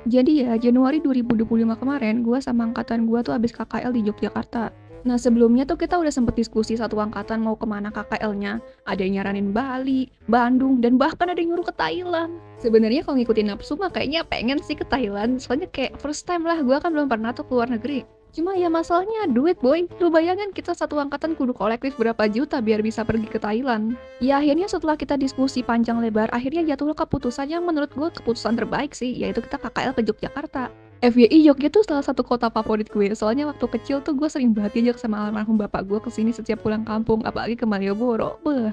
Jadi ya, Januari 2025 kemarin, gue sama angkatan gue tuh habis KKL di Yogyakarta. Nah, sebelumnya tuh kita udah sempet diskusi satu angkatan mau kemana KKL-nya. Ada yang nyaranin Bali, Bandung, dan bahkan ada yang nyuruh ke Thailand. Sebenarnya kalau ngikutin nafsu mah kayaknya pengen sih ke Thailand. Soalnya kayak first time lah, gue kan belum pernah tuh keluar negeri. Cuma ya masalahnya duit boy. Lu bayangin kita satu angkatan kudu kolektif berapa juta biar bisa pergi ke Thailand. Ya akhirnya setelah kita diskusi panjang lebar, akhirnya jatuhlah keputusan yang menurut gue keputusan terbaik sih, yaitu kita KKL ke Yogyakarta. FYI Jogja tuh salah satu kota favorit gue, soalnya waktu kecil tuh gue sering banget diajak sama almarhum bapak gue kesini setiap pulang kampung, apalagi ke Malioboro. Beuh.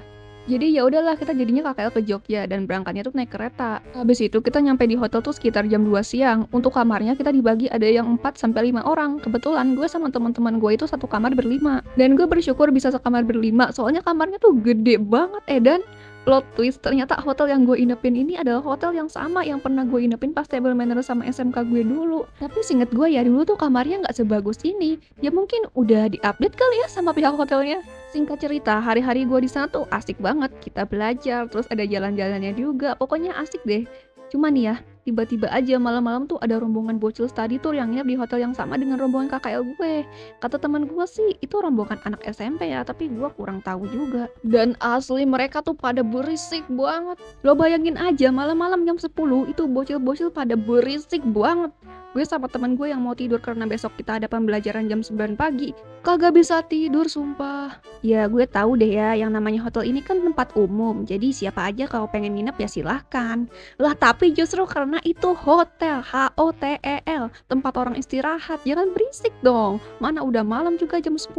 Jadi ya udahlah kita jadinya KKL ke Jogja dan berangkatnya tuh naik kereta. Habis itu kita nyampe di hotel tuh sekitar jam 2 siang. Untuk kamarnya kita dibagi ada yang 4 sampai 5 orang. Kebetulan gue sama teman-teman gue itu satu kamar berlima. Dan gue bersyukur bisa sekamar berlima soalnya kamarnya tuh gede banget dan plot twist ternyata hotel yang gue inepin ini adalah hotel yang sama yang pernah gue inepin pas table manner sama SMK gue dulu. Tapi seinget gue ya dulu tuh kamarnya nggak sebagus ini. Ya mungkin udah diupdate kali ya sama pihak hotelnya. Singkat cerita, hari-hari gue di sana tuh asik banget. Kita belajar, terus ada jalan-jalannya juga. Pokoknya asik deh. Cuma nih ya, tiba-tiba aja malam-malam tuh ada rombongan bocil study tour yang nginep di hotel yang sama dengan rombongan KKL gue. Kata teman gue sih, itu rombongan anak SMP ya, tapi gue kurang tahu juga. Dan asli mereka tuh pada berisik banget. Lo bayangin aja malam-malam jam 10 itu bocil-bocil pada berisik banget. Gue sama teman gue yang mau tidur karena besok kita ada pembelajaran jam 9 pagi. Kagak bisa tidur sumpah. Ya gue tahu deh ya, yang namanya hotel ini kan tempat umum. Jadi siapa aja kalau pengen nginep ya silahkan. Lah tapi justru karena itu hotel, HOTEL, tempat orang istirahat, jangan berisik dong. Mana udah malam juga jam 10.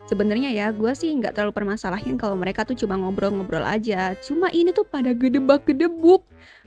Sebenarnya ya gue sih nggak terlalu permasalahin kalau mereka tuh cuma ngobrol-ngobrol aja. Cuma ini tuh pada gedebak-gedebuk.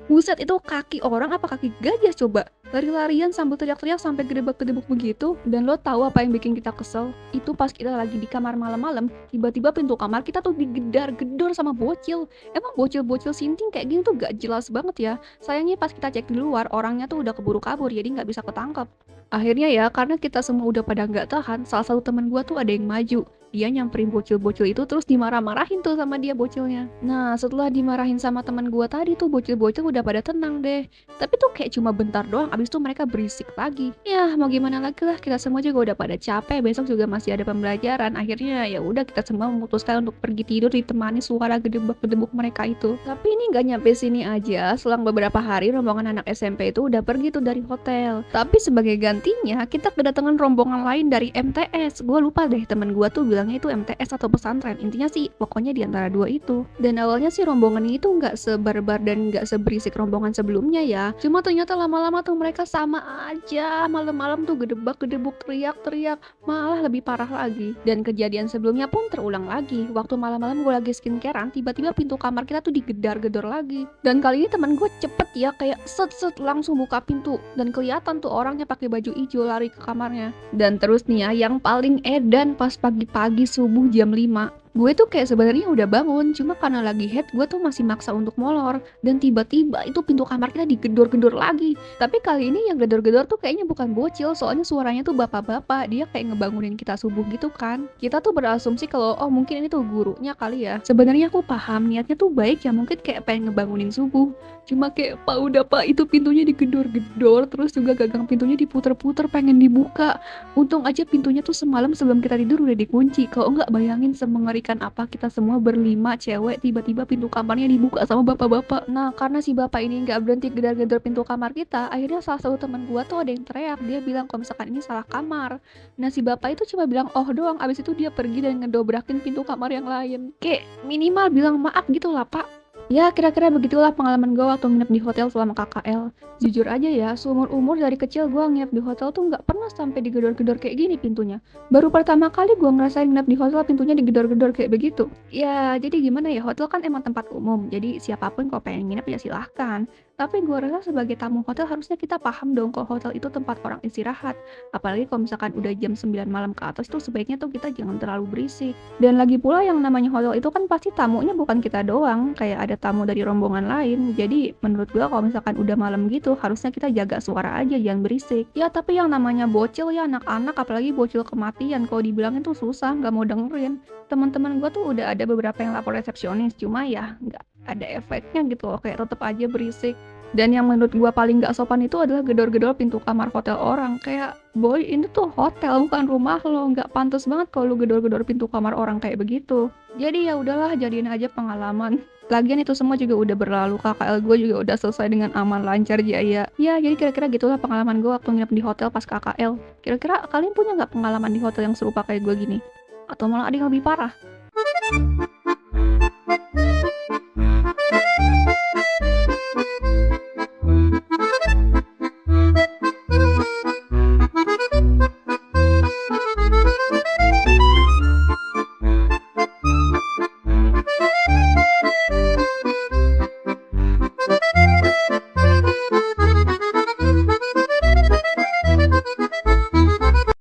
Buset, itu kaki orang apa kaki gajah coba? Lari-larian sambil teriak-teriak sampai gedebak-gedebuk begitu. Dan lo tahu apa yang bikin kita kesel? Itu pas kita lagi di kamar malam-malam, tiba-tiba pintu kamar kita tuh digedar-gedor sama bocil. Emang bocil-bocil sinting kayak gini tuh gak jelas banget ya. Sayangnya pas kita cek di luar, orangnya tuh udah keburu kabur jadi nggak bisa ketangkap. Akhirnya ya, karena kita semua udah pada nggak tahan, salah satu teman gua tuh ada yang maju. Dia nyamperin bocil-bocil itu terus dimarah-marahin tuh sama dia bocilnya. Nah, setelah dimarahin sama teman gua tadi tuh bocil-bocil udah pada tenang deh. Tapi tuh kayak cuma bentar doang, abis itu mereka berisik lagi. Ya, mau gimana lagi lah, kita semua juga udah pada capek, besok juga masih ada pembelajaran. Akhirnya ya udah kita semua memutuskan untuk pergi tidur ditemani suara gedebak-gedebuk mereka itu. Tapi ini nggak nyampe sini aja, selang beberapa hari rombongan anak SMP itu udah pergi tuh dari hotel. Tapi sebagai gantinya, kita kedatangan rombongan lain dari MTS. Gue lupa deh teman gue tuh bilangnya itu MTS atau pesantren. Intinya sih pokoknya di antara dua itu. Dan awalnya sih rombongan ini tuh nggak sebarbar dan nggak seberisik rombongan sebelumnya ya. Cuma ternyata lama-lama tuh mereka sama aja. Malam-malam tuh gedebak-gedebuk teriak-teriak. Malah lebih parah lagi. Dan kejadian sebelumnya pun terulang lagi. Waktu malam-malam gue lagi skincarean, tiba-tiba pintu kamar kita tuh digedar-gedor lagi. Dan kali ini teman gue cepet ya, kayak set-set langsung buka pintu. Dan kelihatan tuh orangnya pakai baju hijau lari ke kamarnya. Dan terus nih ya, yang paling edan pas pagi-pagi subuh jam 5. Gue tuh kayak sebenarnya udah bangun, cuma karena lagi head gue tuh masih maksa untuk molor. Dan tiba-tiba itu pintu kamar kita digedor-gedor lagi. Tapi kali ini yang gedor-gedor tuh kayaknya bukan bocil, soalnya suaranya tuh bapak-bapak. Dia kayak ngebangunin kita subuh gitu kan. Kita tuh berasumsi kalau oh mungkin ini tuh gurunya kali ya. Sebenarnya aku paham niatnya tuh baik ya, mungkin kayak pengen ngebangunin subuh. Cuma kayak pak udah pak itu pintunya digedor-gedor, terus juga gagang pintunya diputer-puter pengen dibuka. Untung aja pintunya tuh semalam sebelum kita tidur udah dikunci. Kalau enggak bayangin semengerikan apa kita semua berlima cewek tiba-tiba pintu kamarnya dibuka sama bapak-bapak. Nah karena si bapak ini nggak berhenti gedor-gedor pintu kamar kita, akhirnya salah satu teman gua tuh ada yang teriak. Dia bilang kalau misalkan ini salah kamar. Nah si bapak itu cuma bilang oh doang, abis itu dia pergi dan ngedobrakin pintu kamar yang lain. Kayak minimal bilang maaf gitu lah pak. Ya kira-kira begitulah pengalaman gue waktu nginep di hotel selama KKL. Jujur aja ya, seumur-umur dari kecil gue nginep di hotel tuh nggak pernah sampai digedor-gedor kayak gini pintunya. Baru pertama kali gue ngerasain nginep di hotel pintunya digedor-gedor kayak begitu. Ya jadi gimana ya, hotel kan emang tempat umum, jadi siapapun kalau pengen nginep ya silahkan. Tapi gue rasa sebagai tamu hotel harusnya kita paham dong kalau hotel itu tempat orang istirahat. Apalagi kalau misalkan udah jam 9 malam ke atas tuh sebaiknya tuh kita jangan terlalu berisik. Dan lagi pula yang namanya hotel itu kan pasti tamunya bukan kita doang, kayak ada tamu dari rombongan lain. Jadi menurut gue kalau misalkan udah malam gitu harusnya kita jaga suara aja, jangan berisik. Ya tapi yang namanya bocil ya anak-anak, apalagi bocil kematian, kalau dibilangin tuh susah, nggak mau dengerin. Teman-teman gue tuh udah ada beberapa yang lapor resepsionis, cuma ya nggak ada efeknya gitu loh, kayak tetep aja berisik. Dan yang menurut gua paling nggak sopan itu adalah gedor-gedor pintu kamar hotel orang. Kayak, boy ini tuh hotel bukan rumah lo, nggak pantas banget kalau lu gedor-gedor pintu kamar orang kayak begitu. Jadi ya udahlah, jadiin aja pengalaman. Lagian itu semua juga udah berlalu, KKL gue juga udah selesai dengan aman, lancar, jaya. Ya, jadi kira-kira gitulah pengalaman gue waktu nginep di hotel pas KKL. Kira-kira kalian punya nggak pengalaman di hotel yang serupa kayak gue gini? Atau malah ada yang lebih parah?